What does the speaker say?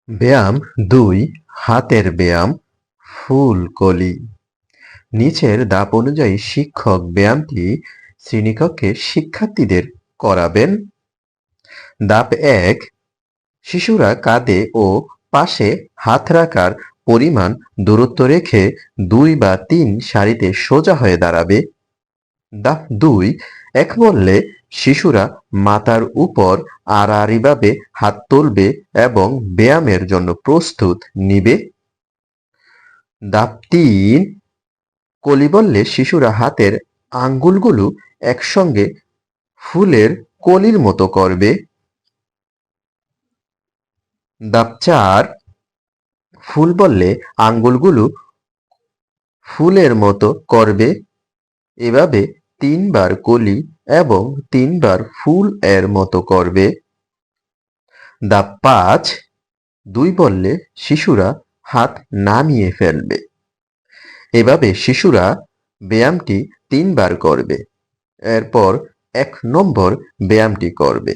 ব্যায়াম ২ হাতের ব্যায়াম ফুলকলি। নিচের ধাপ অনুযায়ী শিক্ষক ব্যায়ামটি শ্রেণীকক্ষে শিক্ষার্থীদের করাবেন। ধাপ ১ শিশুরা কাঁধে ও পাশে হাত রাখার পরিমাণ দূরত্ব রেখে ২ বা ৩ সারিতে সোজা হয়ে দাঁড়াবে। ধাপ ২ এক বললে শিশুরা মাথার উপর আড়াআড়িভাবে হাত তুলবে এবং ব্যায়ামের জন্য প্রস্তুত নিবে। ধাপ ৩ কলি বললে শিশুরা হাতের আঙ্গুলগুলো একসঙ্গে ফুলের কলির মতো করবে। ধাপ ৪ ফুল বললে আঙ্গুলগুলো ফুলের মতো করবে। এভাবে ৩ বার কলি এবং ৩ বার ফুল এর মতো করবে। ধাপ ৫ ২ বললে শিশুরা হাত নামিয়ে ফেলবে। এভাবে শিশুরা ব্যায়ামটি ৩ বার করবে। এরপর ১ নম্বর ব্যায়ামটি করবে।